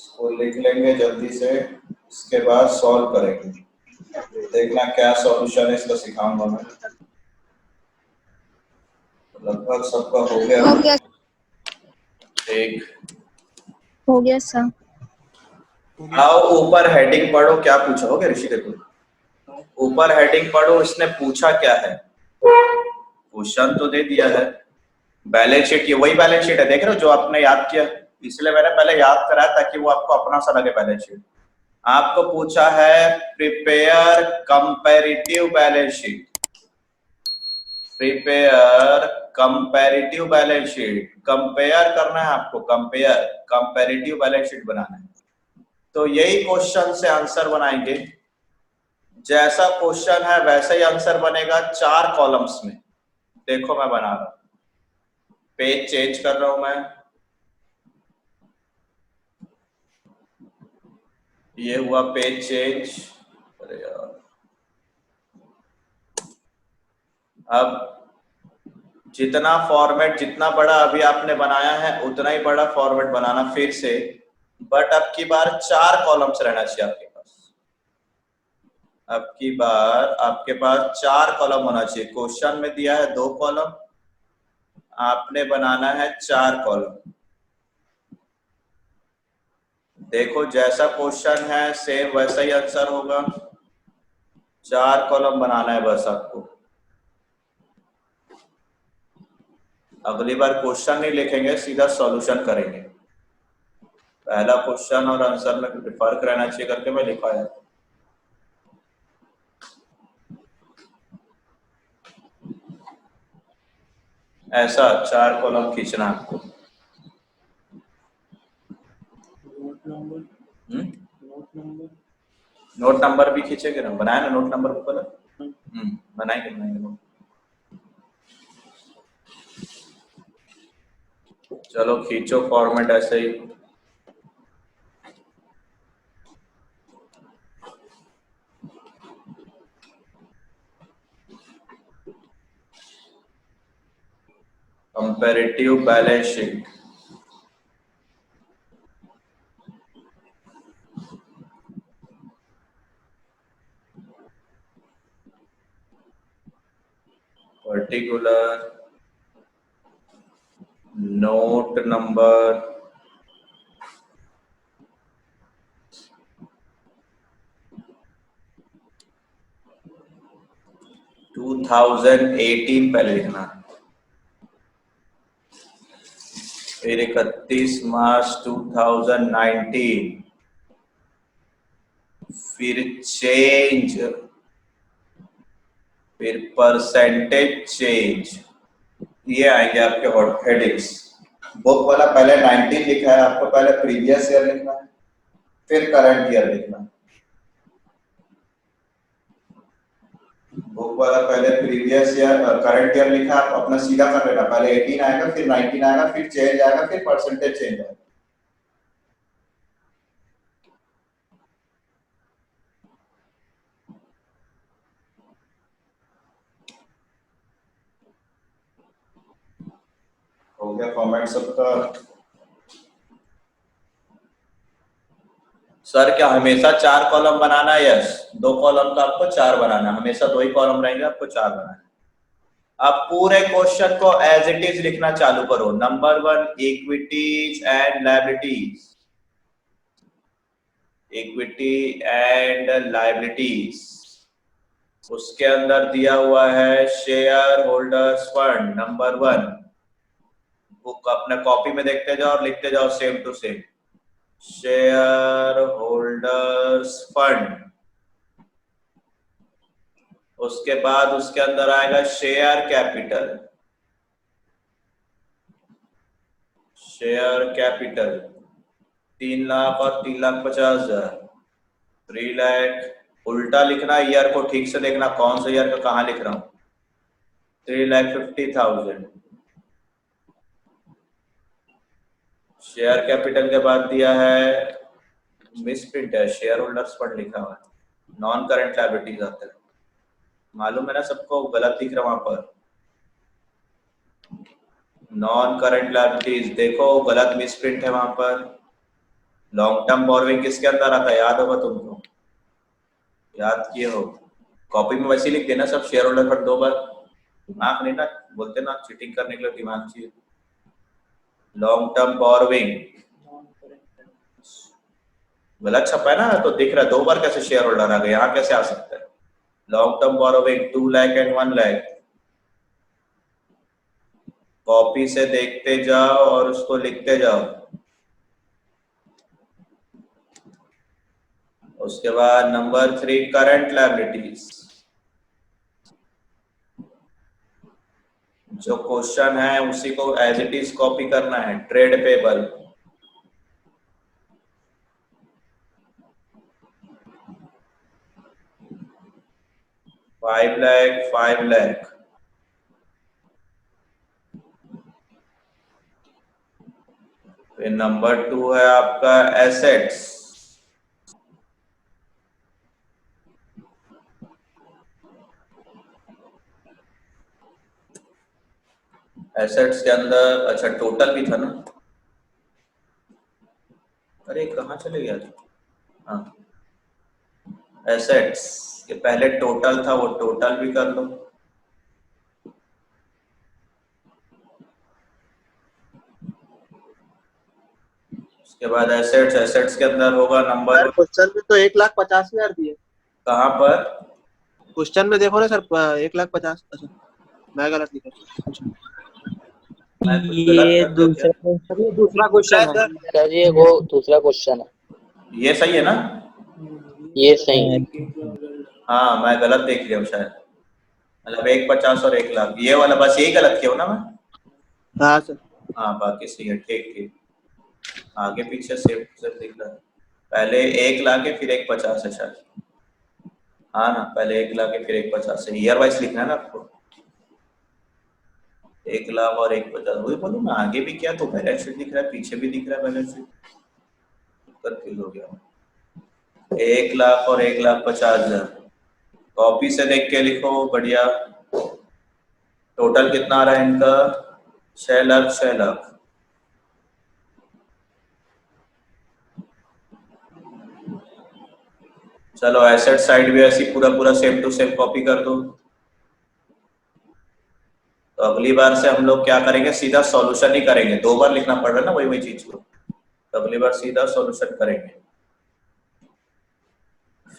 इसको लिख लेंगे जल्दी से, इसके बाद सॉल्व करेंगे। देखना क्या सॉल्यूशन है इसका सिखाऊंगा मैं। लगभग सबका हो गया। ठीक हो गया सर। आओ ऊपर हेडिंग पढ़ो, क्या पूछा हो गया ऋषि? देखो ऊपर हेडिंग पढ़ो, इसने पूछा क्या है। क्वेश्चन तो दे दिया है, बैलेंस शीट, ये वही बैलेंस शीट है, देख रहे हो जो आपने याद किया, इसलिए मैंने पहले याद कराया ताकि वो आपको अपना सा लगे बैलेंस शीट। आपको पूछा है prepare comparative balance sheet, prepare comparative balance sheet, compare करना है आपको, कंपेयर कंपैरेटिव बैलेंस शीट बनाना है। तो यही क्वेश्चन से आंसर बनाएंगे, जैसा क्वेश्चन है वैसा ही आंसर बनेगा 4 कॉलम्स में। देखो मैं बना रहा हूं, पेज चेंज कर रहा हूं मैं, ये हुआ पेज चेंज। अरे यार, अब जितना फॉर्मेट, जितना बड़ा अभी आपने बनाया है उतना ही बड़ा फॉर्मेट बनाना फिर से, बट अब की बार 4 कॉलम्स रहना चाहिए आपके पास। अब की बार आपके पास 4 कॉलम होना चाहिए। क्वेश्चन में दिया है 2 कॉलम, आपने बनाना है 4 कॉलम। देखो जैसा क्वेश्चन है सेम वैसा ही आंसर होगा, 4 कॉलम बनाना है बस आपको। अगली बार क्वेश्चन नहीं लिखेंगे, सीधा सॉल्यूशन करेंगे। पहला क्वेश्चन और आंसर में फर्क रहना चाहिए करके मैं लिखा है। ऐसा 4 कॉलम खींचना आपको। नोट नंबर भी खींचेंगे ना, बनाया ना नोट नंबर को पहले। बनाएंगे नोट। चलो खींचो फॉर्मेट ऐसे ही। Comparative balance sheet, particular note number 2018 पहले लिखना, फिर 31 मार्च 2019, फिर चेंज, फिर परसेंटेज चेंज, ये आएंगे आपके हेडिंग्स। बुक वाला पहले 19 लिखा है, आपको पहले प्रीवियस ईयर लिखना है, फिर करंट ईयर लिखना है। बुक वाला पहले प्रीवियस ईयर करंट ईयर लिखा, आप अपना सीधा कर लेना, पहले 18 आएगा, फिर 19 आएगा, फिर चेंज आएगा, फिर परसेंटेज चेंज आएगा। हो गया फॉर्मेट सबका? सर क्या हमेशा 4 कॉलम बनाना है? यस, 2 कॉलम का आपको 4 बनाना है, हमेशा 2 ही कॉलम रहेंगे, आपको 4 बनाना है। अब पूरे क्वेश्चन को एज इट इज लिखना चालू करो। Number 1 equities and liabilities, equity and liabilities, उसके अंदर दिया हुआ है share holders fund number 1। Book अपने कॉपी में देखते जाओ और लिखते जाओ same to same, share holders fund. उसके बाद उसके अंदर आएगा share capital, share capital 3 lakh और 3,50,000, 3 लाख। उल्टा लिखना, ईयर को ठीक से देखना, कौन सा ईयर का कहाँ लिख रहा हूँ। 3,50,000 शेयर कैपिटल के बाद दिया है, मिसप्रिंट है, शेयर होल्डर्स फंड लिखा हुआ है, नॉन करंट लायबिलिटीज आता है। मालूम है ना सबको, गलत दिख रहा वहां पर, नॉन करंट लायबिलिटीज देखो गलत मिसप्रिंट है वहां पर। लॉन्ग टर्म बोरोइंग किसके अंदर आता है, याद होगा तुमको, याद किए हो, कॉपी में वैसे लिख देना सब, शेयर होल्डर फंड 2 बार, दिमाग नहीं ना, बोलते ना चीटिंग करने के लिए दिमाग चाहिए। लॉन्ग टर्म बोरोइंग गलत छपा है ना, तो दिख रहा है 2 बार कैसे शेयर होल्डर आ गए, यहाँ कैसे आ सकता है। Long term borrowing 2 lakh and 1 lakh, copy से देखते जाओ और उसको लिखते जाओ। उसके बाद नंबर 3 करंट लायबिलिटीज, जो क्वेश्चन है उसी को एज इट इज कॉपी करना है। ट्रेड पेबल, फाइव लाख, फिर नंबर 2 है आपका एसेट्स, एसेट्स के अंदर अच्छा टोटल भी था ना, अरे कहाँ चले गया, हाँ एसेट्स के पहले टोटल था, वो टोटल भी कर लो। उसके बाद एसेट्स के अंदर होगा नंबर, क्वेश्चन में तो 1,50,000 दिए, कहाँ पर, क्वेश्चन में देखो ना सर 1,50,000, अच्छा मैं गलत लिखा। मैं कुछ गलत कर दिया क्या? ये दूसरा क्वेश्चन है सर, ये वो दूसरा क्वेश्चन है, ये सही है ना, ये सही है। हाँ मैं गलत देख लिया हूँ शायद, मतलब 1,50,000 और 1,00,000, ये वाला बस यही गलत किया हूँ ना मैं, हाँ सर, हाँ बाकी सही है, ठीक ठीक, आगे पीछे सेम सेम दिख रहा है, पहले 1,00,000 है फिर 1,50,000 है शायद, हाँ ना पहले 1,00,000 है फिर 1,50,000 है, ईयर वाइज लिखना है ना आपको, 1,00,000 और 1,50,000, वही बोलूँ मैं, आगे भी किया तो बैलेंस शीट दिख रहा है, पीछे भी दिख रहा है बैलेंस शीट, कंफ्यूज हो गया, 1,00,000 और 1,50,000, कॉपी से देख के लिखो बढ़िया। टोटल कितना आ रहा है इनका, 6,00,000 6,00,000, चलो एसेट साइड भी ऐसी पूरा पूरा सेम टू सेम कॉपी कर दो। तो अगली बार से हम लोग क्या करेंगे, सीधा सॉल्यूशन ही करेंगे, 2 बार लिखना पड़ रहा है ना वही वही चीज को, तो अगली बार सीधा सॉल्यूशन करेंगे।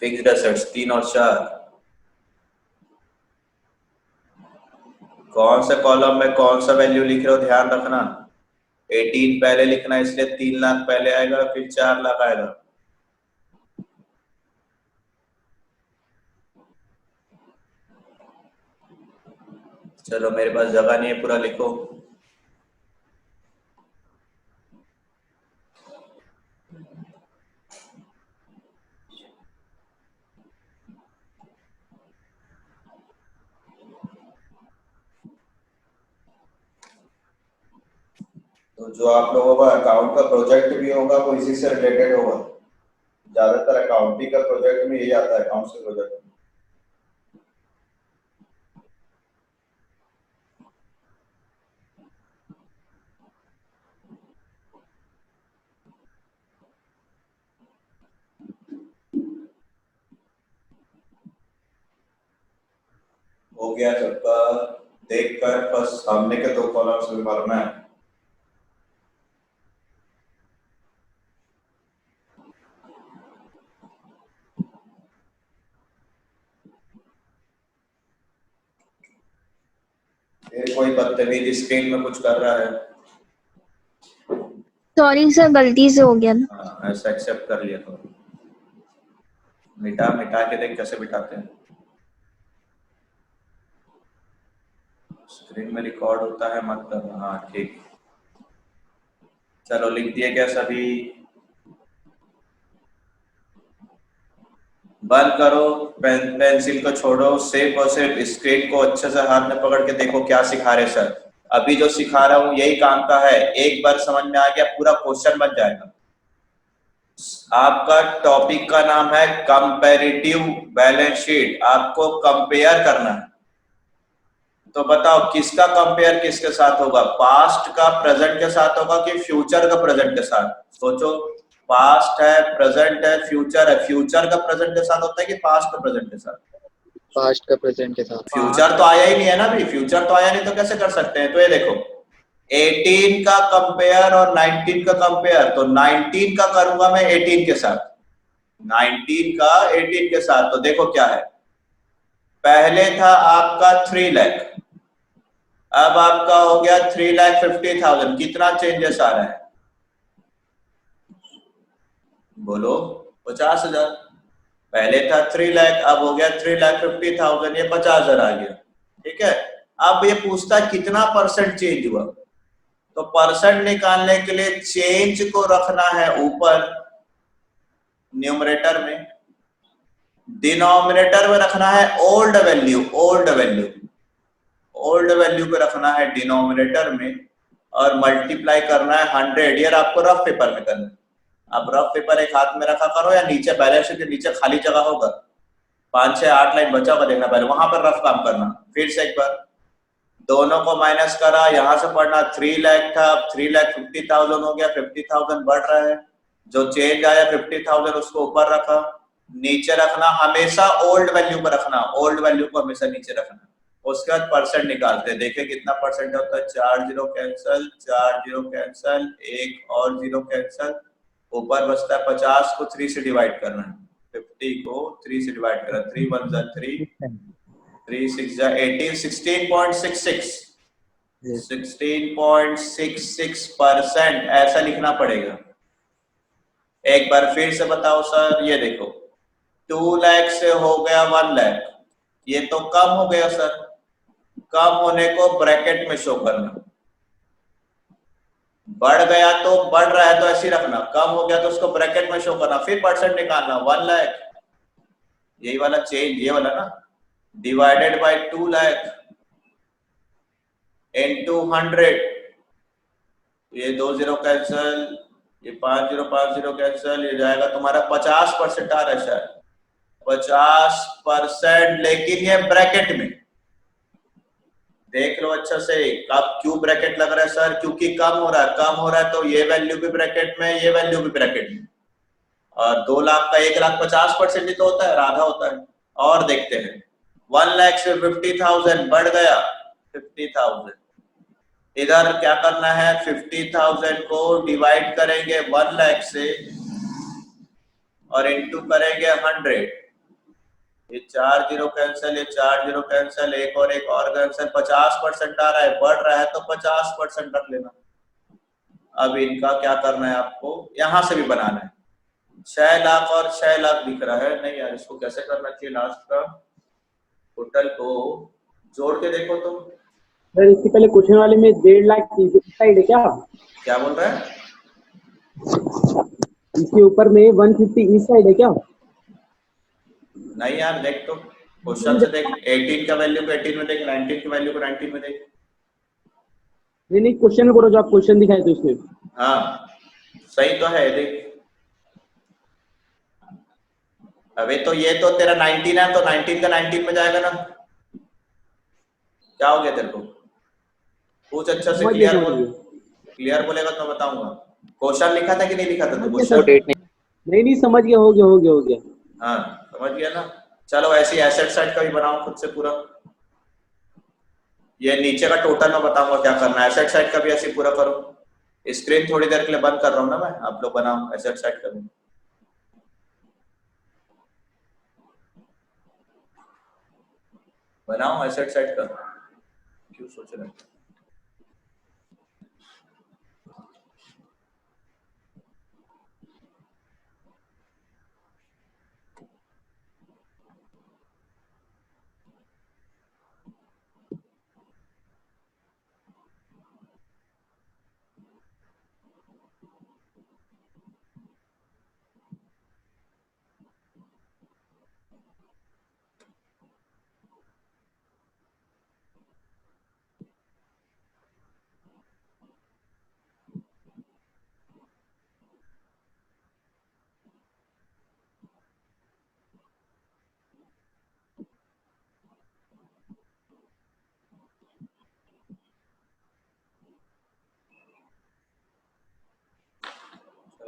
फिक्स्ड एसेट्स 3 और 4, कौन से कॉलम में कौन सा वैल्यू लिख रहे हो ध्यान रखना, 18 पहले लिखना, इसलिए 3,00,000 पहले आएगा फिर 4,00,000 आएगा। चलो मेरे पास जगह नहीं है, पूरा लिखो। तो जो आप लोगों का अकाउंट का प्रोजेक्ट भी होगा वो इसी से रिलेटेड होगा, ज्यादातर अकाउंटिंग का प्रोजेक्ट में यही आता है, अकाउंट्स के प्रोजेक्ट में। हो गया सबका, देखकर बस सामने के 2 कॉलम्स में भरना है। फिर कोई बदतमीज स्क्रीन में कुछ कर रहा है, सॉरी सर, गलती से हो गया ना। हाँ ऐसा एक्सेप्ट कर लिया तो मिटा के देख कैसे बिठाते हैं, स्क्रीन में रिकॉर्ड होता है मत करना, हाँ ठीक। चलो लिख दिए क्या सभी, बंद करो, पेंसिल को छोड़ो, सिर्फ और सिर्फ स्क्रीन को अच्छे से हाथ में पकड़ के देखो क्या सिखा रहे सर। अभी जो सिखा रहा हूँ यही काम का है, एक बार समझ में आ गया पूरा क्वेश्चन बन जाएगा। आपका टॉपिक का नाम है कंपैरेटिव बैलेंस शीट, आपको कंपेयर करना है। तो बताओ किसका कंपेयर किसके साथ होगा, पास्ट का प्रेजेंट के साथ होगा कि फ्यूचर का प्रेजेंट के साथ, सोचो। पास्ट है, प्रेजेंट है, फ्यूचर है। फ्यूचर का प्रेजेंट के साथ होता है कि पास्ट का प्रेजेंट के साथ? पास्ट का प्रेजेंट के साथ। फ्यूचर तो आया ही नहीं है ना अभी, फ्यूचर तो आया नहीं तो कैसे कर सकते हैं? तो ये देखो 18 का कंपेयर और 19 का कंपेयर, तो 19 का करूंगा मैं 18 के साथ, 19 का 18 के साथ। तो देखो क्या है, पहले था आपका 3 लाख, अब आपका हो गया 3,50,000। कितना चेंजेस आ रहा है? बोलो 50,000। पहले था 3 लाख, अब हो गया 3,50,000, ये 50,000 आ गया। ठीक है, अब ये पूछता है कितना परसेंट चेंज हुआ, तो परसेंट निकालने के लिए चेंज को रखना है ऊपर न्यूमरेटर में, डिनोमिनेटर में रखना है old value, old value, old value को रखना है डिनोमिनेटर में, और मल्टीप्लाई करना है 100। यार आपको रफ पेपर में करना है, आप रफ पेपर एक हाथ में रखा करो, या नीचे बैलेंस शीट के नीचे खाली जगह होगा, 5 6 8 लाइन बचा हुआ देखना, पहले वहां पर रफ काम करना। फिर से एक बार दोनों को माइनस करा, यहां से पढ़ना 3 लाख था, 3,50,000 हो गया, 50,000 बढ़ रहा है, जो चेंज आया 50,000 उसको ऊपर रखा, नीचे रखना हमेशा ओल्ड वैल्यू पर रखना, ओल्ड वैल्यू को हमेशा नीचे रखना। उसके बाद परसेंट निकालते हैं, देखिए कितना परसेंट होता है। 4 जीरो कैंसल, 4 जीरो कैंसल, एक और जीरो कैंसल, ऊपर बचता है 50 को 3 से डिवाइड करना है, 50 को 3 से डिवाइड करना, 3 1 जा 3, 3 6 जा 18, 16.66, 16.66% ऐसा लिखना पड़ेगा। एक बार फिर से बताओ सर, ये देखो 2 लाख से हो गया 1 लाख, ये तो कम हो गया सर, कम होने को ब्रैकेट में शो करना, बढ़ गया तो बढ़ रहा है तो ऐसे ही रखना, कम हो गया तो उसको ब्रैकेट में शो करना, फिर परसेंट निकालना। 1 लाख, यही वाला चेंज, ये वाला ना, डिवाइडेड बाय 2 लाख इनटू 100, ये 2 जीरो कैंसल, ये 5 जीरो कैंसल, ये जाएगा तुम्हारा 50% आ रहा है शायद, 50%, लेकिन ये ब्रैकेट में देख लो अच्छा से। कब क्यों ब्रैकेट लग रहा है सर? क्योंकि कम हो रहा है, कम हो रहा है तो ये वैल्यू भी ब्रैकेट में, ये वैल्यू भी ब्रैकेट में, और 2 लाख का 1,50,000 ही तो होता है, आधा होता है। और देखते हैं 1 लाख से 50,000 बढ़ गया 50,000, इधर क्या करना है, 50,000 को डिवाइड करेंगे 1 लाख से और इनटू करेंगे 100, ये 4 जीरो कैंसल, ये 4 जीरो कैंसल, एक और कैंसल, 50% आ रहा है, बढ़ रहा है तो 50% रख लेना। अब इनका क्या करना है, आपको यहां से भी बनाना है। 6 लाख और 6 लाख दिख रहा है, नहीं यार इसको कैसे करना चाहिए, लास्ट का टोटल को जोड़ के देखो तुम। सर इससे पहले क्वेश्चन वाले में 1.5 लाख साइड है क्या? क्या बोल रहा है? इसके ऊपर में 150 इस साइड है क्या? नहीं यार देख, तो क्वेश्चन से देख, 18 का वैल्यू को 18 में देख, 19 की वैल्यू को 19 में देख। नहीं क्वेश्चन में बोलो, जो आप क्वेश्चन दिखाए थे उसमें। हाँ सही तो है, देख अबे तो ये तो तेरा 19 है, तो 19 का 19 में जाएगा ना। क्या हो गया तेरे को? पूछ अच्छा से, समझ गए क्लियर समझ बोल, गए। क्लियर बोलेगा तो बताऊंगा। क्वेश्चन लिखा था कि नहीं लिखा था तू समझ गया वो सर। क्वेश्चन? डेट नहीं समझ गया, हो गया। हाँ समझ गया ना। चलो ऐसी एसेट साइड का भी बनाओ खुद से पूरा, ये नीचे का टोटल मैं बताऊंगा क्या करना है, एसेट साइड का भी ऐसे पूरा करो। स्क्रीन थोड़ी देर के लिए बंद कर रहा हूँ ना मैं, आप लोग बनाओ एसेट साइड का भी। बनाओ एसेट साइड का, क्यों सोच रहे हैं?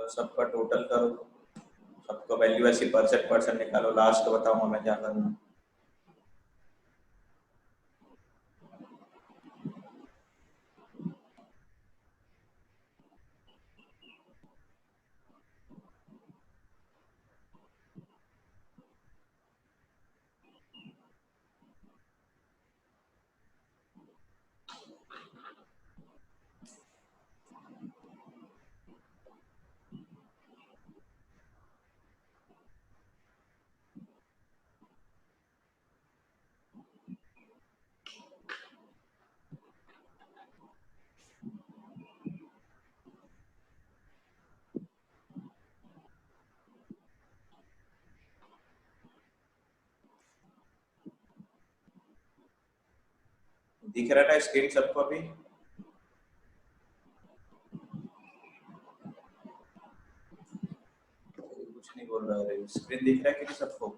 चलो सबका टोटल करो, सबको वैल्यू ऐसी परसेंट परसेंट निकालो, लास्ट बताऊंगा मैं क्या करना। दिख रहा है ना स्क्रीन सबको अभी? कुछ नहीं बोल रहा है, स्क्रीन दिख रहा है कि नहीं सबको?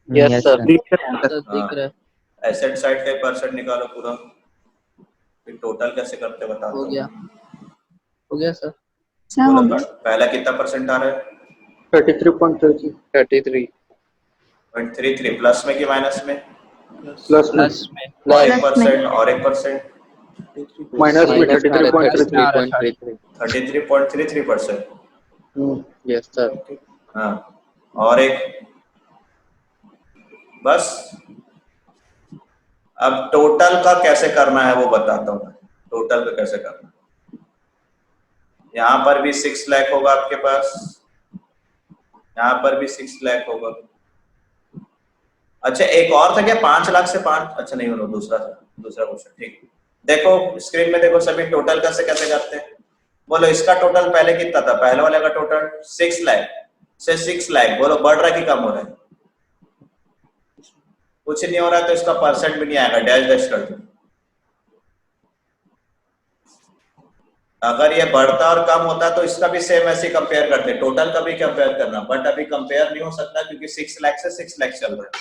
Yes sir. दिख रहा हाँ, है। एसेट साइड का परसेंट निकालो पूरा, फिर टोटल कैसे करते बताता हो हूँ। गया सर। सर हो बोलो गया। पहला कितना परसेंट आ रहा है? 33.33 33 प्लस में कि माइनस में? प्लस में और प्लस में। 1% और 1%, माइनस में माइनस में 33.33 33.33%। Yes sir. हाँ, और एक बस। अब टोटल का कैसे करना है वो बताता हूँ। टोटल का कैसे करना है, यहाँ पर भी 6 लाख होगा आपके पास, यहाँ पर भी 6 लाख होगा। अच्छा एक और था क्या 5 लाख से 5? अच्छा नहीं होना, दूसरा था, दूसरा क्वेश्चन। ठीक, देखो स्क्रीन में देखो सभी, टोटल कैसे कैसे करते हैं। बोलो इसका टोटल पहले कितना था, पहले वाले का टोटल 6 लाख से 6 लाख, बोलो बढ़ रहा है कि कम हो रहा है? कुछ नहीं हो रहा है तो इसका परसेंट भी नहीं आएगा, डैश डैश कर दो। अगर ये बढ़ता और कम होता तो इसका भी सेम ऐसे कंपेयर करते, टोटल का भी कंपेयर करना, बट अभी कंपेयर नहीं हो सकता क्योंकि 6 लाख से 6 लाख चल रहा है।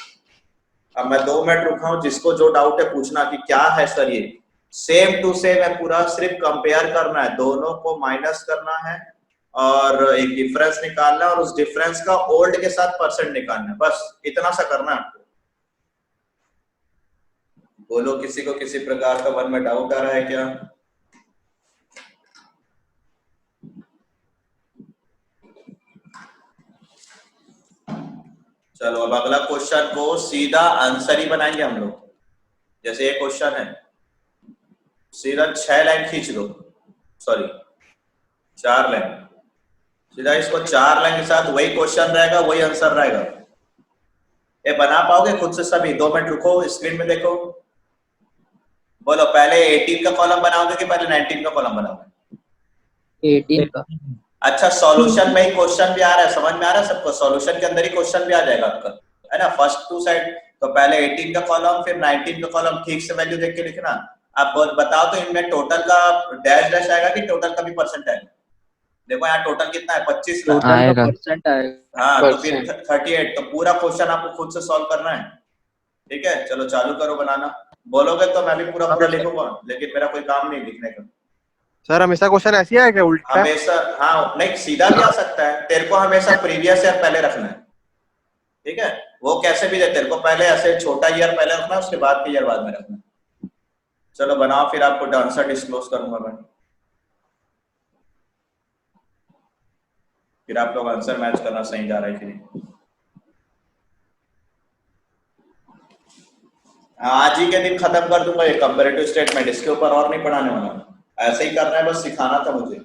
अब मैं 2 मिनट रुका हूं, जिसको जो डाउट है पूछना कि क्या है सर ये, सेम टू सेम है पूरा, सिर्फ कंपेयर करना है, दोनों को माइनस करना है और एक डिफरेंस निकालना है और उस डिफरेंस का ओल्ड के साथ परसेंट निकालना है, बस इतना सा करना है आपको। बोलो किसी को किसी प्रकार का मन में डाउट आ रहा है क्या? चलो अब अगला क्वेश्चन को सीधा आंसर ही बनाएंगे हम लोग। जैसे ये क्वेश्चन है, सीधा 6 लाइन खींच लो, सॉरी 4 लाइन, सीधा इसको 4 लाइन के साथ वही क्वेश्चन रहेगा, वही आंसर रहेगा। ये बना पाओगे खुद से सभी? 2 मिनट रुको, स्क्रीन में देखो। बोलो पहले 18 का कॉलम बनाओगे कि पहले 19 का कॉलम बनाओगे? 18 का। अच्छा सॉल्यूशन में ही क्वेश्चन भी आ रहा है, समझ में आ रहा है सबको? सॉल्यूशन के अंदर ही क्वेश्चन भी आ जाएगा आपका, है ना? फर्स्ट टू साइड, तो पहले 18 का कॉलम फिर 19 का कॉलम, ठीक से वैल्यू देख के लिखना। आप बताओ तो इनमें टोटल का डैश डैश आएगा कि टोटल का भी परसेंट आएगा? देखो यहाँ टोटल कितना है, 25 लाख। टोटल का परसेंट आएगा। हाँ तो फिर 38, तो पूरा क्वेश्चन आपको खुद से सॉल्व करना है। ठीक है, चलो चालू करो बनाना। बोलोगे तो मैं भी पूरा पूरा लिखूंगा, लेकिन मेरा कोई काम नहीं लिखने का। सर हमेशा क्वेश्चन ऐसे ही आएगा उल्टा? हमेशा, हाँ नहीं सीधा भी आ सकता है, तेरे को हमेशा प्रीवियस ईयर पहले रखना है। ठीक है, वो कैसे भी दे, तेरे को पहले ऐसे छोटा ईयर पहले रखना है, उसके बाद के ईयर बाद में रखना है। चलो बनाओ, फिर आपको आंसर डिस्क्लोज करूंगा मैं, फिर आप लोग आंसर मैच करना सही जा रहा है कि नहीं। आज ही के दिन खत्म कर दूंगा ये कंपैरेटिव स्टेटमेंट, इसके ऊपर और नहीं पढ़ाने वाला, ऐसे ही करना है, बस सिखाना था मुझे।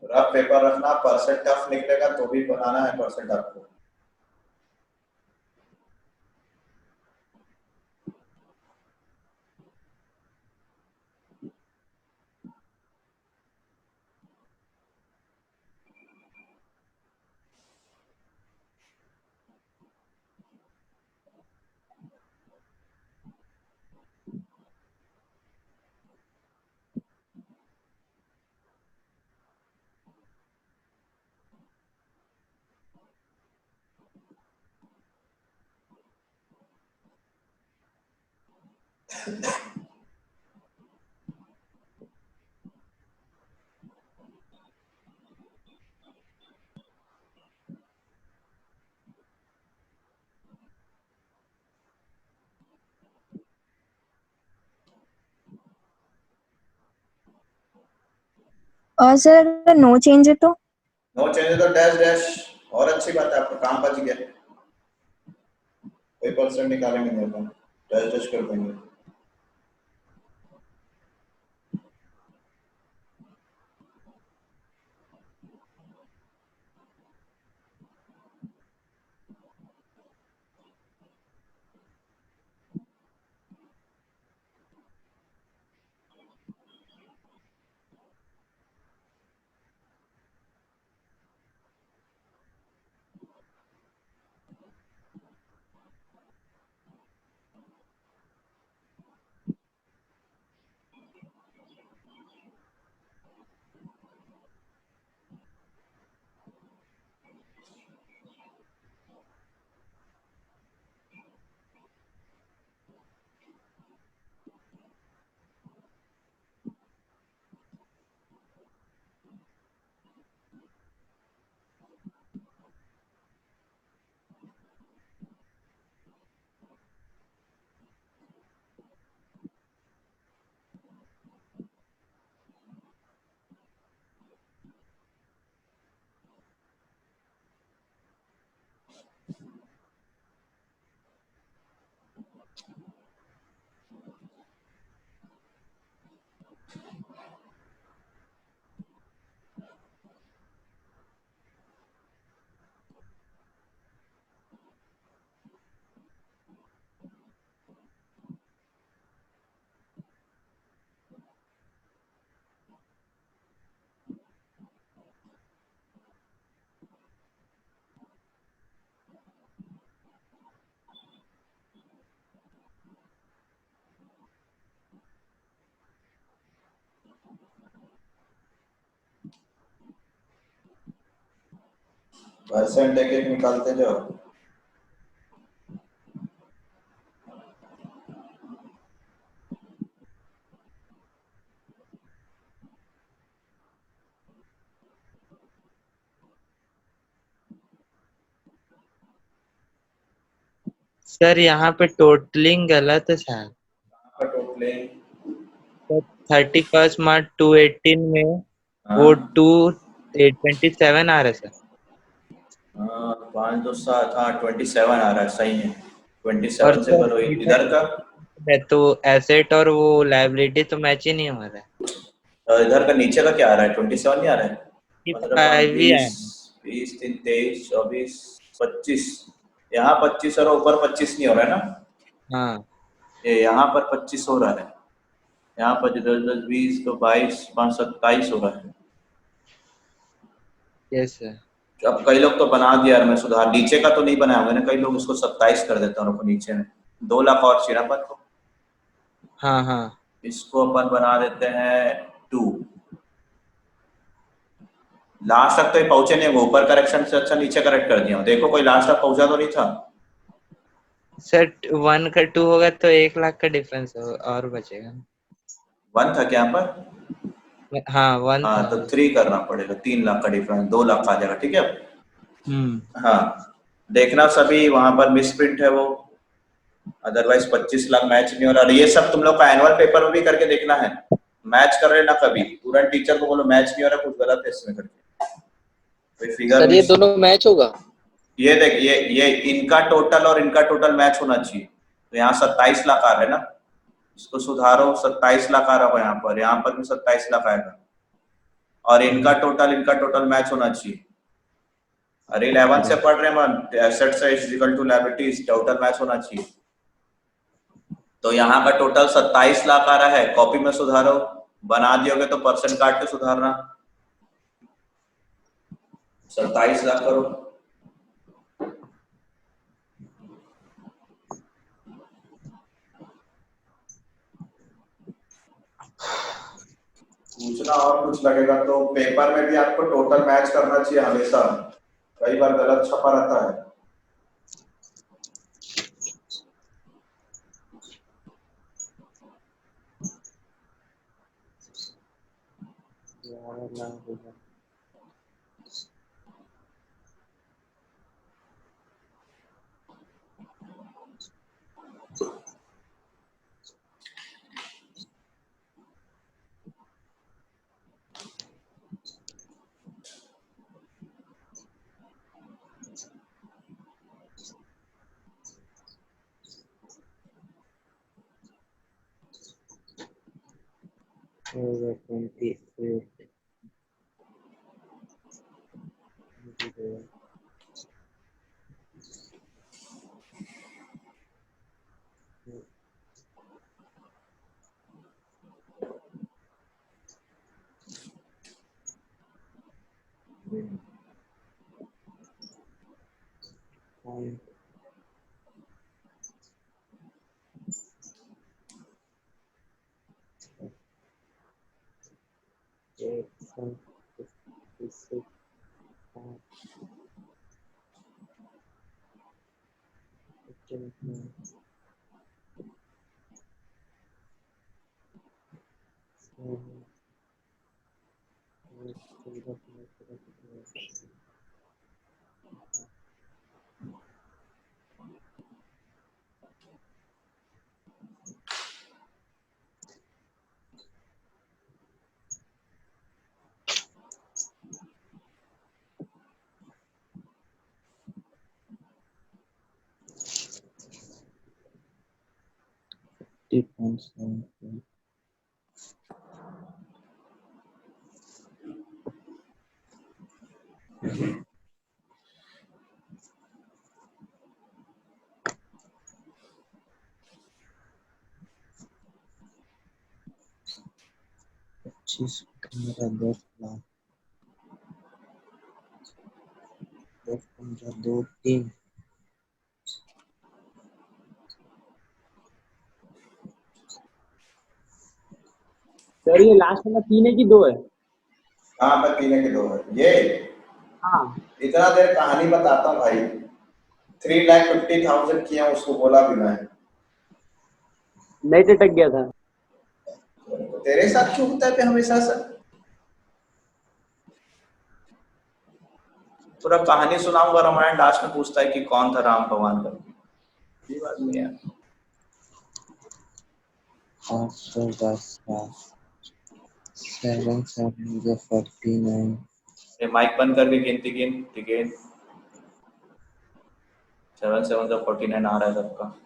रफ पेपर रखना, परसेंट टफ निकलेगा तो भी बनाना है परसेंट आपको। और सर अगर नो चेंज है तो? नो चेंज तो डैश डैश, और अच्छी बात है, आपका काम बच गया, कोई परसेंट निकालेंगे नहीं तो डैश डैश कर देंगे। परसेंट एक एक निकालते जाओ। सर यहाँ पे टोटलिंग गलत है सर। टोटलिंग 31 मार्च 218 में वो 227 आ रहा है सर। 5 2 7, हाँ 27 आ रहा है, सही है, 27 और से करो। इधर का तो एसेट और वो लायबिलिटी तो मैच ही नहीं हो रहा है। इधर का नीचे का क्या आ रहा है? 27 नहीं आ रहा है? 5 ही है। 20 3 23 24 25, यहाँ 25 और ऊपर 25 नहीं हो रहा है ना? हाँ ये यहाँ पर 25 हो रहा है, यहाँ पर 10 10 20 तो 22 5 27 हो रहा है। Yes sir. अब कई लोग तो बना दिया यार, मैं सुधार, नीचे का तो नहीं बनाया मैंने, कई लोग इसको 27 कर देते हैं नीचे में। 2 लाख और चाहिए अपन को। हाँ हाँ इसको अपन बना देते हैं 2। लास्ट तक तो ये पहुंचे नहीं, वो ऊपर करेक्शन से अच्छा नीचे करेक्ट कर दिया। देखो कोई लास्ट तक पहुंचा तो नहीं था सर। 1 का 2 होगा तो 1 लाख का डिफरेंस और बचेगा। 1 था क्या यहाँ पर? हाँ 1 हाँ था। तो 3 करना पड़ेगा, 3 लाख का डिफरेंस, 2 लाख आ जाएगा। ठीक है, हाँ देखना सभी वहां पर मिस प्रिंट है वो, अदरवाइज 25 लाख मैच नहीं हो रहा। ये सब तुम लोग का एनुअल पेपर में भी करके देखना है, मैच कर रहे ना कभी, तुरंत टीचर को बोलो मैच नहीं हो रहा, कुछ गलत है इसमें करके, कोई फिगर सर ये दोनों मैच होगा? ये देख, ये इनका टोटल और इनका टोटल मैच होना चाहिए। तो यहाँ 27 लाख आ रहा है ना, इसको सुधारो, 27 लाख आ रहा होगा यहाँ पर भी 27 लाख आएगा। और इनका टोटल मैच होना चाहिए। अरे 11 से पढ़ रहे हैं, assets is equal to liabilities, total match होना चाहिए। तो यहाँ का टोटल 27 लाख आ रहा है, कॉपी में सुधारो, बना दियोगे तो परसेंट काट के सुधारना। 27 लाख करो। पूछना और कुछ लगेगा तो पेपर में भी आपको टोटल मैच करना चाहिए हमेशा, कई बार गलत छपा रहता है। over 28. मेरा 10 लाख 10 15 2 3 सर ये लास्ट में 3 है कि 2 है? हाँ मैं 3 के 2 है ये। हाँ इतना देर कहानी बताता हूँ भाई, 3,50,000 किया उसको बोला भी मैं। मैं टटक गया था। तेरे साथ क्यों होता है पे हमेशा सर? पूरा कहानी सुनाऊंगा रामायण, लास्ट में पूछता है कि कौन था राम भगवान का। ये बात नहीं है। 7 7 49 ये माइक बंद करके गिनती गिन, ठीक है 7 7 49 आ रहा है सबका।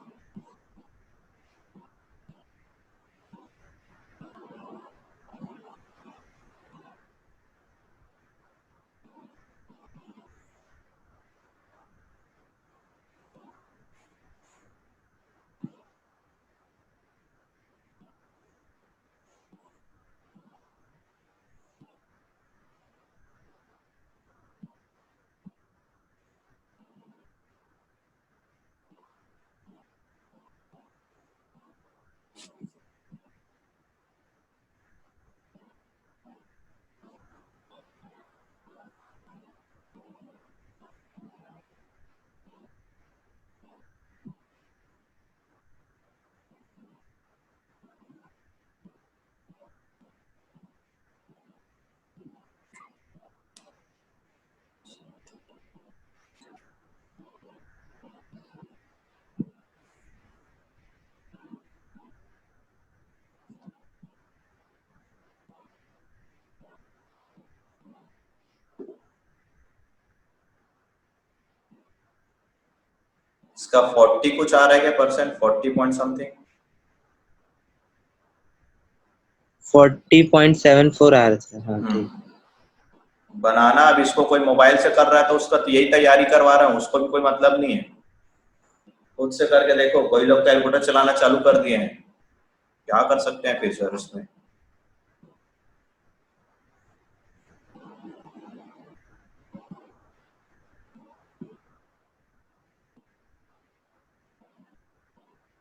इसका 40 कुछ आ रहा है क्या परसेंट, 40 पॉइंट समथिंग 40.74 आ रहा था। हाँ ठीक। बनाना, अब इसको कोई मोबाइल से कर रहा है तो उसका तो यही तैयारी करवा रहा हूँ, उसको भी कोई मतलब नहीं है। खुद से करके देखो, कोई लोग कैलकुलेटर चलाना चालू कर दिए हैं, क्या कर सकते हैं फिर सर उसमें।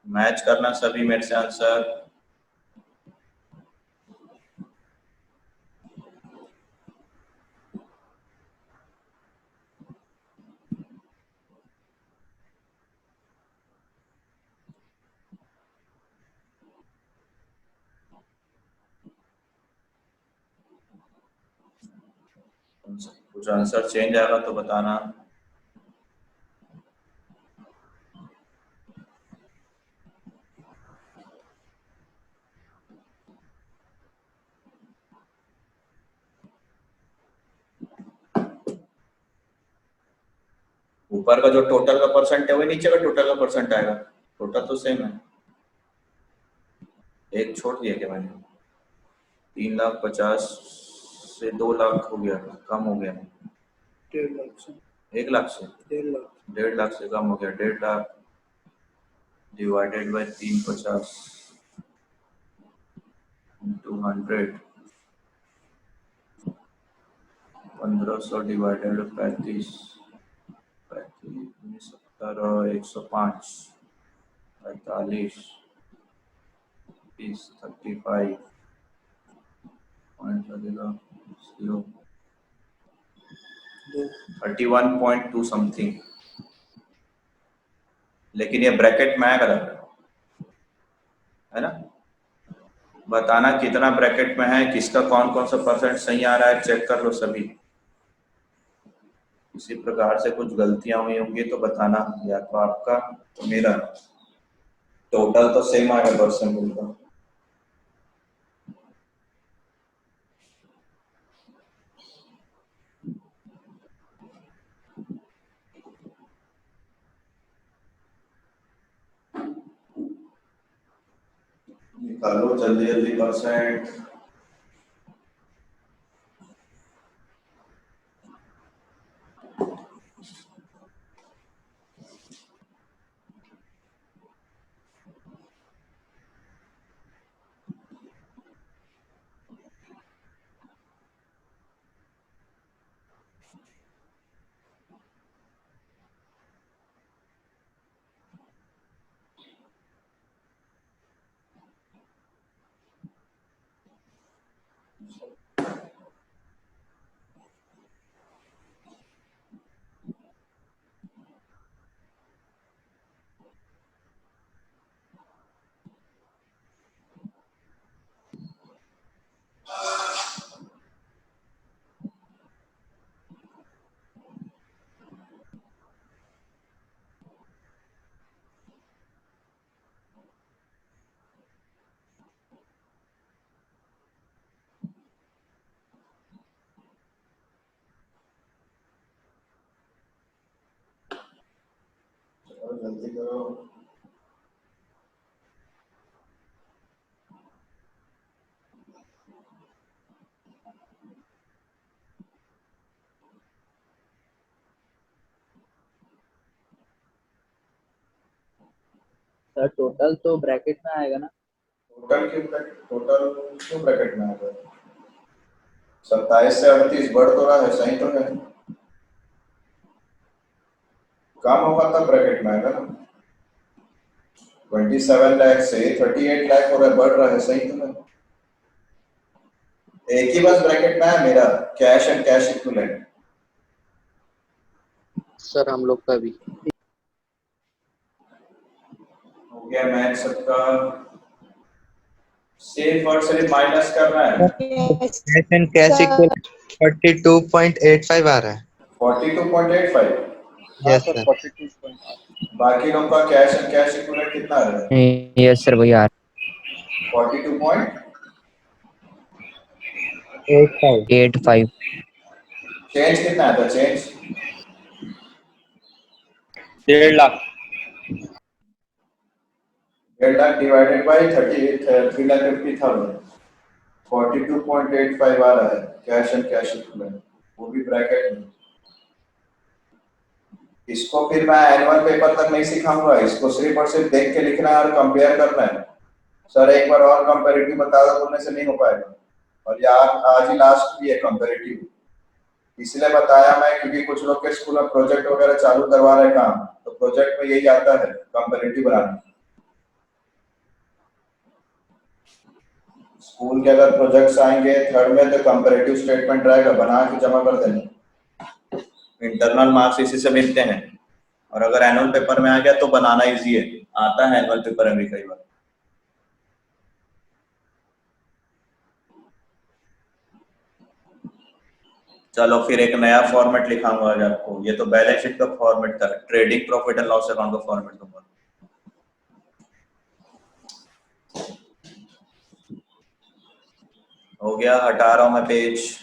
मैच करना सभी मेरे से आंसर। कुछ आंसर चेंज आएगा तो बताना। ऊपर का जो टोटल का परसेंट है वही नीचे का टोटल का परसेंट आएगा, टोटल तो सेम है। एक छोड़ दिया क्या मैंने? 3,50,000 से 2 लाख हो गया, कम हो गया। 1.5 लाख से 1 लाख से 1.5 लाख 1.5 लाख से कम हो गया। 1.5 lakh divided by 350 into 100, 1500 divided 35, 70, 105, 45, 30, 35 point लगेगा 0, 31.2 समथिंग। लेकिन ये ब्रैकेट में आएगा है ना। बताना कितना ब्रैकेट में है, किसका कौन कौन सा परसेंट सही आ रहा है, चेक कर लो सभी। इसी प्रकार से कुछ गलतियां हुई होंगी तो बताना, या तो आपका तो मेरा। टोटल तो सेम आएगा परसेंटेज का। निकालो जल्दी जल्दी परसेंट। चलो जल्दी करो। सर टोटल तो ब्रैकेट में आएगा ना? टोटल क्यों ब्रैकेट में आएगा? 27 से 38 बढ़ तो रहा है, सही तो है। कम होगा तब ब्रैकेट में आएगा ना। 27 लाख से 38 लाख हो रहा है, बढ़ रहा है, सही तो है। एक ही बस ब्रैकेट में है मेरा, cash and cash equivalent. Sir हम लोग का भी हो गया मैच सबका। सेफ और सिर्फ माइनस करना है। कैश एंड कैश इक्वल 42.85 आ रहा है। 42.85। हाँ यस सर सर। 42.8 बाकी लोग का कैश एंड कैश इक्विवेलेंट कितना आ रहा है? यस सर, वही आ 42 पॉइंट 85। 85। चेंज कितना आता है? Change 1.5 lakh. 1.5 lakh divided by 3,50,000, 42.85 आ रहा है कैश एंड कैश इक्विवेलेंट। वो भी ब्रैकेट में। इसको फिर मैं एनुअल पेपर तक नहीं सिखाऊंगा, इसको सिर्फ और सिर्फ देख के लिखना है और कंपेयर करना है। सर एक बार और कंपैरेटिव बता दो बोलने से नहीं हो पाएगा, और ये आज ही लास्ट भी है कंपैरेटिव। इसलिए बताया मैं क्योंकि कुछ लोग के स्कूल में प्रोजेक्ट वगैरह चालू करवा रहे काम, तो प्रोजेक्ट में यही आता है कंपैरेटिव बनाना। स्कूल के अगर प्रोजेक्ट्स आएंगे थर्ड में तो कंपैरेटिव स्टेटमेंट रहेगा, बना के जमा कर देना। इंटरनल मार्क्स इसी से मिलते हैं, और अगर एनुअल पेपर में आ गया तो बनाना इजी है, आता है एनुअल पेपर में भी कई बार। चलो फिर एक नया फॉर्मेट लिखाऊंगा आज आपको। ये तो बैलेंस शीट का फॉर्मेट था, trading profit and loss account का फॉर्मेट दूंगा। हो गया, हटा रहा हूं मैं पेज।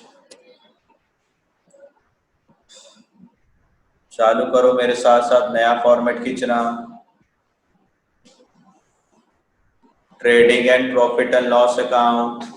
चालू करो मेरे साथ साथ नया फॉर्मेट खींचना। Trading and profit and loss account.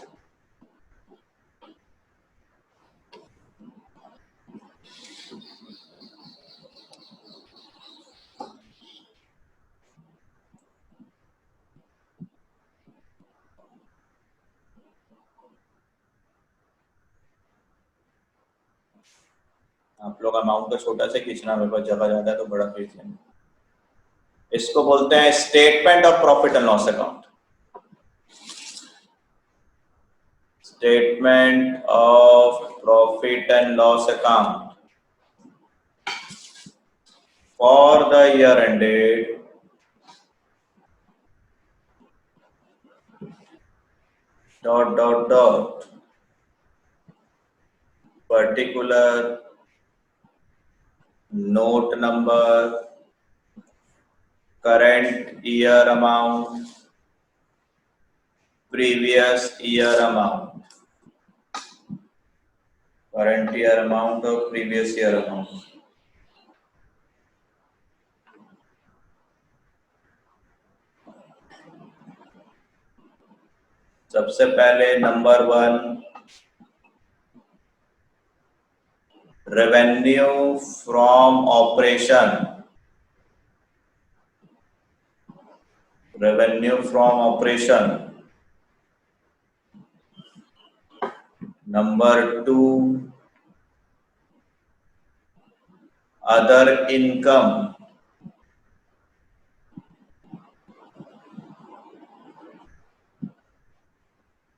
आप लोग अमाउंट तो छोटा से खींचना, मेरे पास जगह ज्यादा है तो बड़ा खींच लेंगे। इसको बोलते हैं statement of profit and loss account. Statement of profit and loss account for the year ended dot dot dot particular note number, current year amount, previous year amount, current year amount और previous year amount। सबसे पहले number 1, revenue from operation. Revenue from operation. Number 2, other income.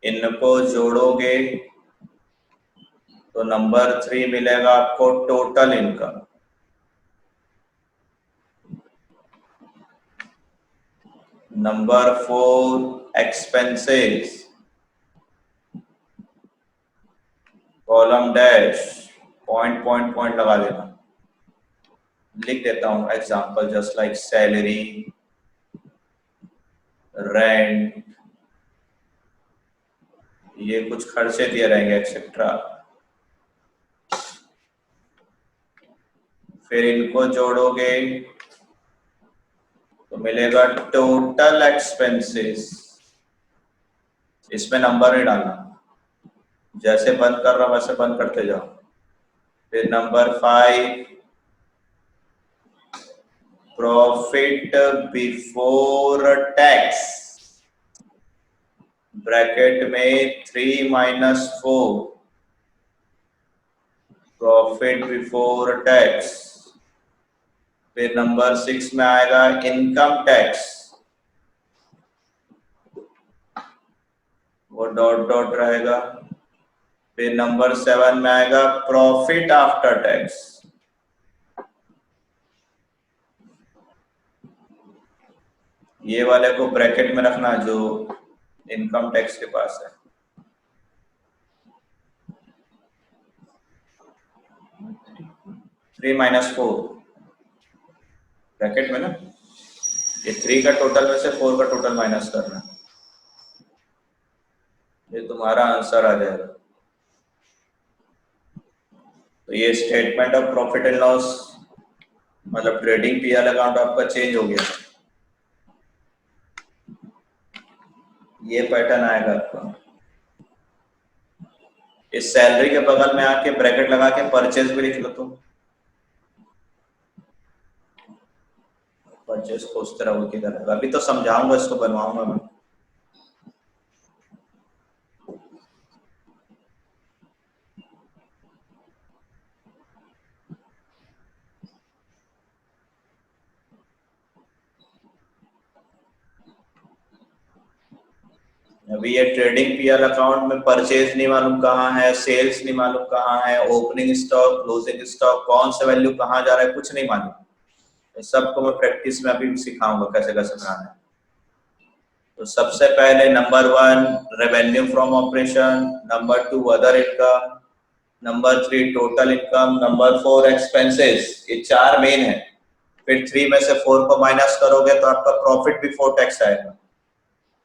इनको जोड़ोगे तो number 3 मिलेगा आपको total income. Number 4, expenses. Column dash, point point point लगा देना। लिख देता हूं example, just like salary, rent, ये कुछ खर्चे दिए रहेंगे एक्सेट्रा। फिर इनको जोड़ोगे तो मिलेगा टोटल एक्सपेंसेस। इसमें नंबर नहीं डालना, जैसे बंद कर रहा हूं वैसे बंद करते जाओ। फिर number 5, profit before tax, bracket में 3 - 4, प्रॉफिट बिफोर टैक्स। फिर नंबर 6 में आएगा इनकम टैक्स, वो डॉट डॉट रहेगा। फिर नंबर 7 में आएगा प्रॉफिट आफ्टर टैक्स। ये वाले को ब्रैकेट में रखना जो इनकम टैक्स के पास है। थ्री माइनस 4 ब्रैकेट में ना, ये 3 का टोटल में से 4 का टोटल माइनस करना, ये तुम्हारा आंसर आ जाएगा। तो ये statement of profit and loss मतलब ट्रेडिंग पीएल अकाउंट आपका चेंज हो गया। ये पैटर्न आएगा आपका। इस सैलरी के बगल में आके ब्रैकेट लगा के परचेज भी लिख लो। तो परचेज खोजते रहो किधर है, अभी तो समझाऊंगा, इसको बनवाऊंगा मैं। अभी ये ट्रेडिंग पीएल अकाउंट में परचेज नहीं मालूम कहाँ है, सेल्स नहीं मालूम कहाँ है, ओपनिंग स्टॉक, क्लोजिंग स्टॉक, कौन सा वैल्यू कहाँ जा रहा है, कुछ नहीं मालूम। सबको मैं प्रैक्टिस में अभी सिखाऊंगा कैसे कैसे बनाना है। तो सबसे पहले number 1 revenue from operation, number 2 other income, number 3 total income, number 4 expenses. ये 4 मेन है। फिर 3 में से 4 को माइनस करोगे तो आपका प्रॉफिट बिफोर टैक्स आएगा।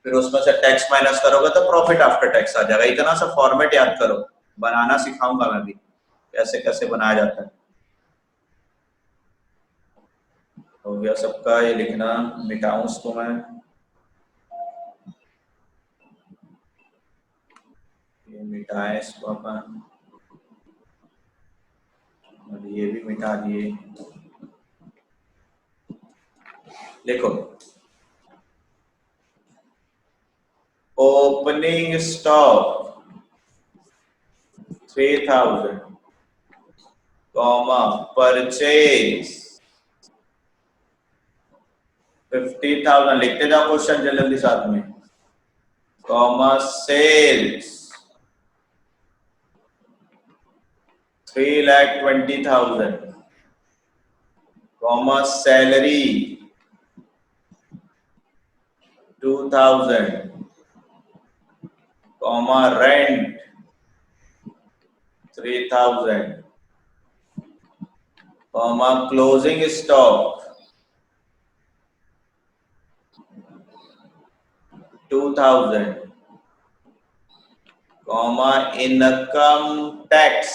फिर उसमें से टैक्स माइनस करोगे तो प्रॉफिट आफ्टर टैक्स आ जाएगा। इतना सा फॉर्मेट याद करो, बनाना सिखाऊंगा मैं भी कैसे कैसे बनाया जाता है। हो गया सबका, ये लिखना मिटाऊं इसको मैं, ये मिटाए इसको अपन, और ये भी मिटा दिए। लिखो ओपनिंग स्टॉक 3000 कॉमा परचेज 50,000, लिखते जाओ क्वेश्चन जल्दी साथ में, comma sales 3,20,000 comma salary 2,000 comma rent 3,000 comma closing stock 2,000 comma income tax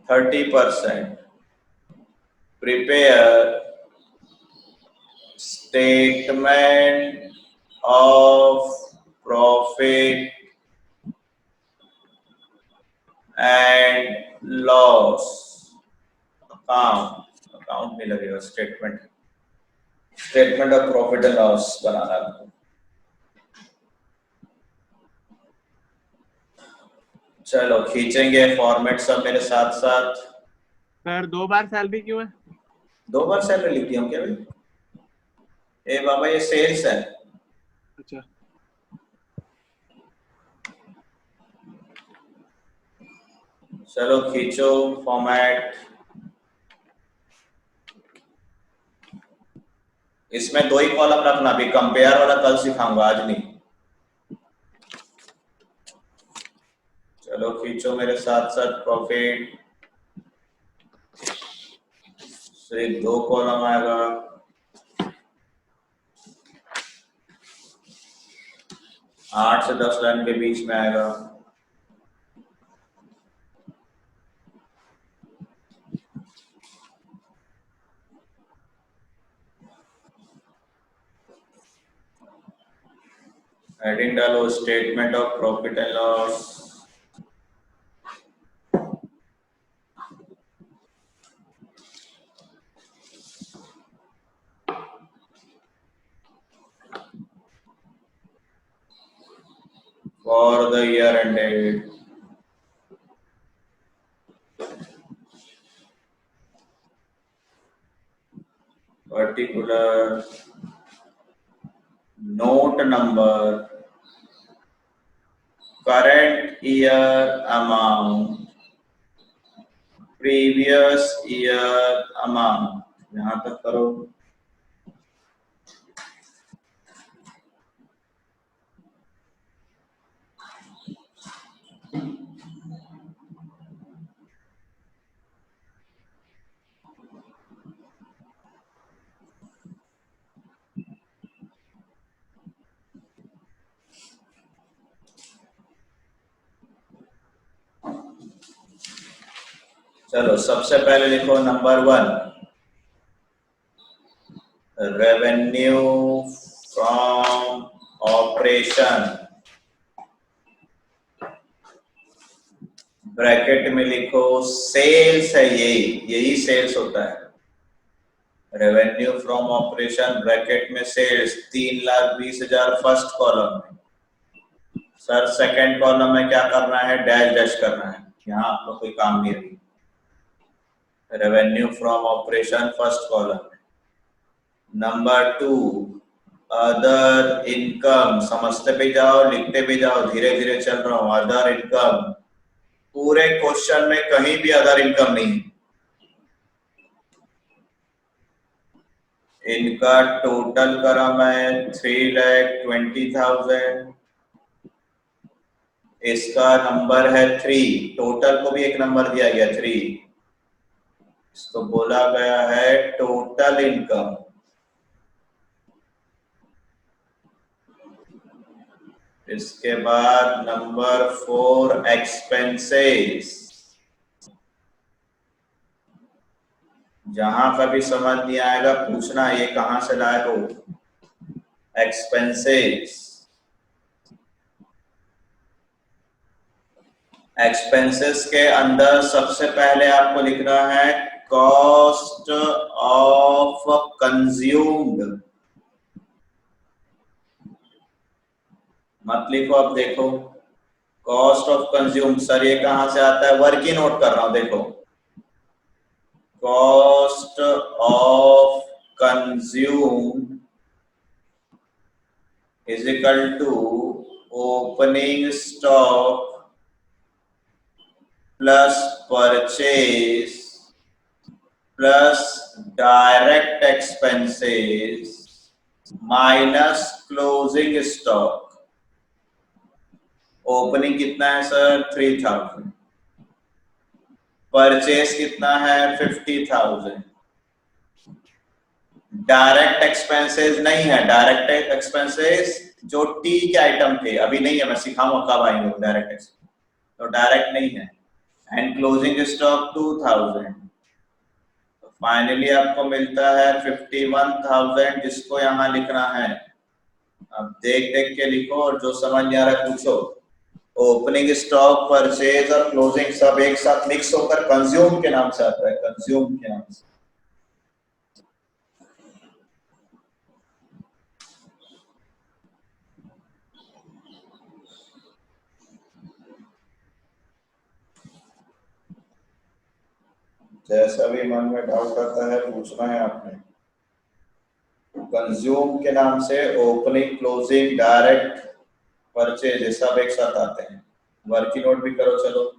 30%, prepare statement of profit and loss account नहीं लगेगा, statement of profit and loss बनाना है। चलो खींचेंगे फॉर्मेट सब मेरे साथ साथ। सर 2 बार सैलरी क्यों है? 2 बार सैलरी लिखी हम क्या भाई? ए बाबा ये सेल्स है। अच्छा, चलो खींचो फॉर्मेट। इसमें 2 ही कॉलम रखना, अभी कंपेयर वाला कल सिखाऊंगा, आज नहीं। चलो खींचो मेरे साथ साथ प्रॉफिट, सिर्फ 2 कॉलम आएगा। आठ से 10 लाइन के बीच में आएगा। हेडिंग डालो statement of profit and loss. For the year ended particular note number, current year amount, previous year amount, यहाँ तक करो। चलो सबसे पहले लिखो number 1 revenue from operation bracket में लिखो सेल्स है, यही सेल्स होता है। रेवेन्यू फ्रॉम ऑपरेशन ब्रैकेट में सेल्स 3,20,000 फर्स्ट कॉलम में। सर सेकंड कॉलम में क्या करना है, डैश डैश करना है, यहाँ आपको कोई काम नहीं है। Revenue from operation first column में। नंबर 2 अदर इनकम, समझते भी जाओ लिखते भी जाओ, धीरे धीरे चल रहा हूं। अदर इनकम, पूरे क्वेश्चन में कहीं भी अदर इनकम नहीं है। इनका टोटल करा मैं 3,20,000, इसका नंबर है 3, टोटल को भी एक नंबर दिया गया 3, इसको बोला गया है टोटल इनकम। इसके बाद नंबर 4 एक्सपेंसेस, जहां कभी समझ नहीं आएगा पूछना ये कहां से लाए हो। एक्सपेंसेस, एक्सपेंसेस के अंदर सबसे पहले आपको लिखना है कॉस्ट ऑफ कंज्यूम्ड। मत लिखो, अब देखो कॉस्ट ऑफ कंज्यूम्ड, सर ये कहां से आता है, वर्क ही नोट कर रहा हूं। देखो cost of consumed is equal to opening stock plus purchase plus direct expenses minus closing stock. Opening कितना है सर, 3,000, परचेज कितना है 50,000, डायरेक्ट एक्सपेंसेस नहीं है, डायरेक्ट एक्सपेंसेस जो टी के आइटम थे अभी नहीं है, मैं सिखाऊंगा कब आएंगे डायरेक्ट एक्सपेंस, तो डायरेक्ट नहीं है। एंड क्लोजिंग स्टॉक 2,000, तो फाइनली आपको मिलता है 51,000, जिसको यहाँ लिखना है। अब देख देख के लिखो और जो समझ नहीं आ रहा है पूछो। ओपनिंग स्टॉक, परचेज और क्लोजिंग सब एक साथ मिक्स होकर कंज्यूम के नाम से आता है, कंज्यूम के नाम से। जैसा भी मन में डाउट आता है पूछना है आपने। कंज्यूम के नाम से ओपनिंग, क्लोजिंग, डायरेक्ट, परचेज ये सब एक साथ आते हैं। वर्की नोट भी करो चलो।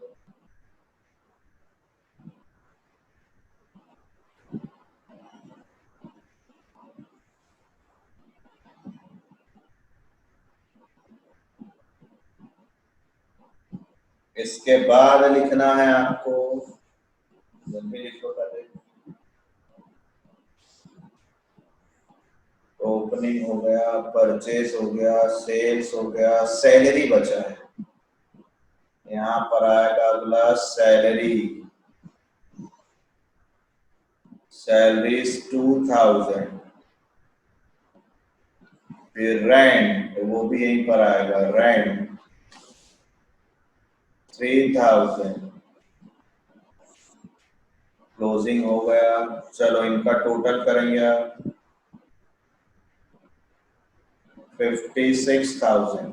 इसके बाद लिखना है आपको, जल्दी लिखो पहले। ओपनिंग हो गया, परचेज हो गया, सेल्स हो गया, सैलरी बचा है। यहाँ पर आएगा अगला सैलरी, सैलरीज 2,000, फिर रेंट वो भी यहीं पर आएगा, रेंट 3,000, क्लोजिंग हो गया। चलो इनका टोटल करेंगे आप 56,000।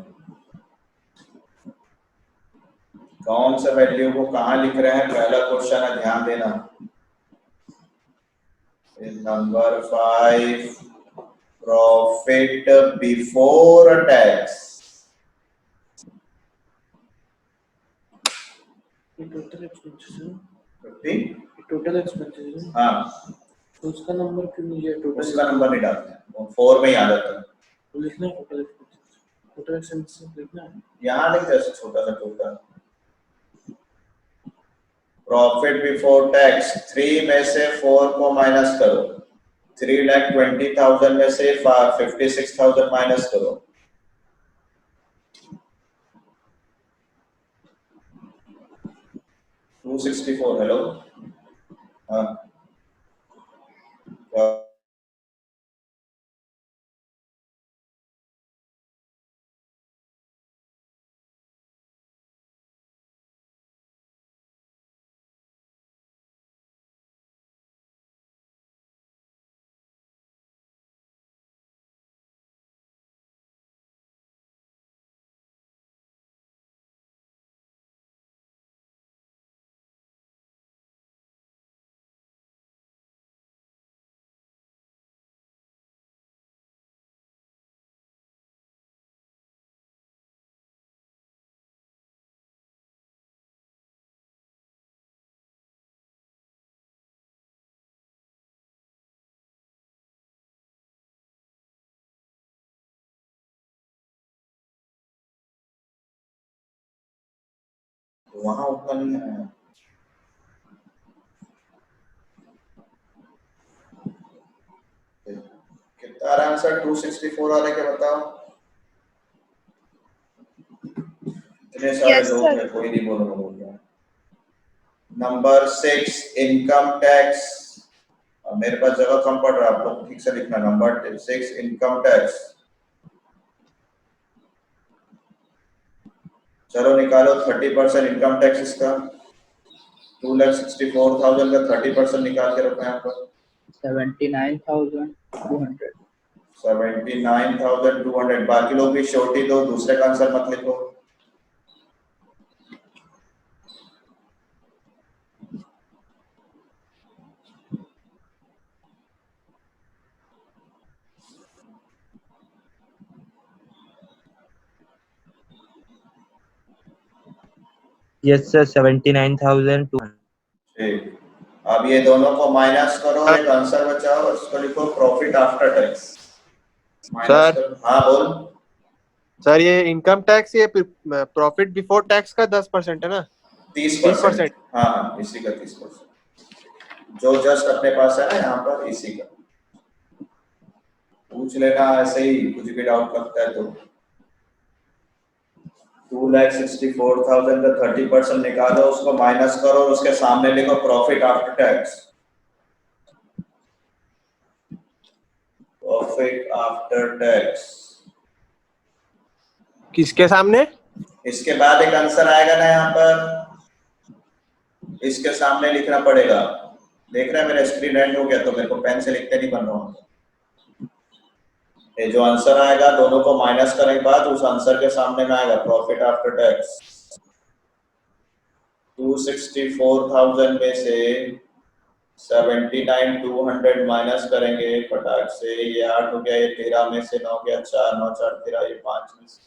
कौन सा वैल्यू को कहाँ लिख रहे हैं, पहला क्वेश्चन है, ध्यान देना। Number 5 profit before tax. Total expenses, 50, total expenses, हाँ तो उसका नंबर क्यों नहीं है? टोटल उसका नंबर नहीं डालते हैं, वो 4 में ही आ जाता है। तो लिखना है टोटल एक्सपेंसेस, टोटल एक्सपेंसेस लिखना है। यहाँ लिख दे छोटा सा टोटल। प्रॉफिट बिफोर टैक्स 3 में से 4 को माइनस करो, 3,20,000 में से 56,000 माइनस करो, 264। हेलो, हाँ वहां उतना नहीं है। कितना आ रहा है आंसर? 264 आ रहा है क्या बताओ? इतने सारे Yes, लोग sir. हैं, कोई नहीं बोलूंगा बोल रहा है। Number 6 income tax. मेरे पास जगह कम पड़ रहा है, आप लोग ठीक से लिखना। Number 6 income tax. चलो निकालो 30% इनकम टैक्स इसका। 2,64,000 का 30% निकाल के रखो यहाँ पर। 79,200। 79,200। बाकी लोग भी छोटी दो, दूसरे का आंसर मत लिखो। Yes sir 79,200। ठीक, अब ये दोनों को माइनस करो, एक आंसर बचाओ, उसको लिखो profit after tax. Minus sir. करो। हाँ बोल। सर ये इनकम टैक्स, ये प्रॉफिट बिफोर टैक्स का 10% है ना? 30%। हाँ हाँ, इसी का 30%, जो जस्ट अपने पास है ना यहाँ पर, इसी का पूछ लेना। ऐसे ही कुछ भी डाउट लगता है तो। 2,64,000 का 30% निकालो, उसको माइनस करो और उसके सामने लिखो profit after tax. Profit after tax. किसके सामने? इसके बाद एक आंसर आएगा ना यहाँ पर, इसके सामने लिखना पड़ेगा। देख रहे हैं मेरा स्क्रीन एंड हो गया तो मेरे को पेन से लिखते नहीं बन रहा हूँ। ये जो आंसर आएगा दोनों को माइनस करने के बाद उस आंसर के सामने में आएगा प्रॉफिट आफ्टर टैक्स। 264,000 में से 79,200 माइनस करेंगे फटाक से। ये 8 हो गया, ये 13 में से 9 गया, 4 9 4 13, ये 5 में से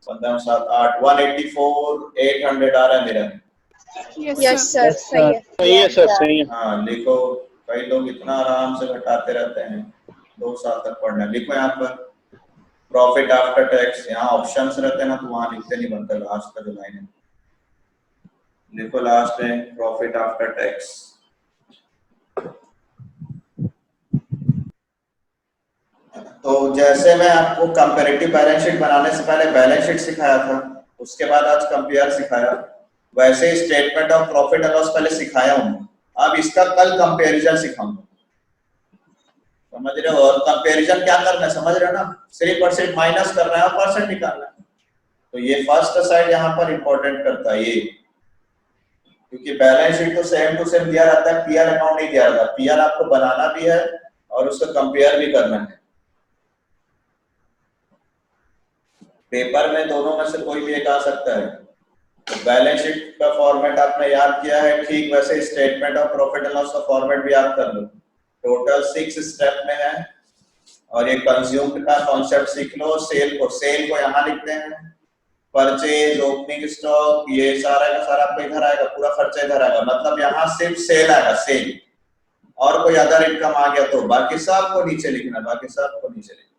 15 7 8, 184,800 आ रहा है मेरा। Yes, sir. सही है. सही है सर, सही है। हाँ लिखो। कई लोग इतना आराम से घटाते रहते हैं, 2 साल तक पढ़ना। लिखो यहाँ पर प्रॉफिट आफ्टर टैक्स। यहाँ ऑप्शंस रहते हैं ना तो वहां लिखते नहीं बनता, लास्ट का जो लाइन है लिखो लास्ट में प्रॉफिट आफ्टर टैक्स। तो जैसे मैं आपको कंपैरेटिव बैलेंस शीट बनाने से पहले बैलेंस शीट सिखाया था, उसके बाद आज कंपेयर सिखाया, वैसे ही statement of profit and loss पहले सिखाया हूं। अब इसका कल कंपैरिजन सिखाऊंगा, समझ रहे हो? और कंपैरिजन क्या करना है समझ रहे हो ना? सिर्फ परसेंट माइनस करना है और परसेंट निकालना है। तो ये फर्स्ट साइड यहाँ पर इंपॉर्टेंट करता है ये, क्योंकि बैलेंस शीट तो सेम टू सेम दिया रहता है, पीआर अकाउंट नहीं दिया रहता। पीआर आपको बनाना भी है और उसको कंपेयर भी करना है। पेपर में दोनों में से कोई भी एक आ सकता है। तो बैलेंस शीट का फॉर्मेट आपने याद किया है, ठीक वैसे statement of profit and loss का फॉर्मेट भी याद कर लो। टोटल 6 स्टेप में है और ये कंज्यूम्ड का कॉन्सेप्ट सीख लो। सेल को यहाँ लिखते हैं, परचेज, ओपनिंग स्टॉक, ये सारा का सारा आपको इधर आएगा, पूरा खर्चा इधर आएगा। मतलब यहाँ सिर्फ सेल आएगा, सेल, और कोई अदर इनकम आ गया तो बाकी सब को नीचे लिखना, बाकी सब को नीचे लिखना।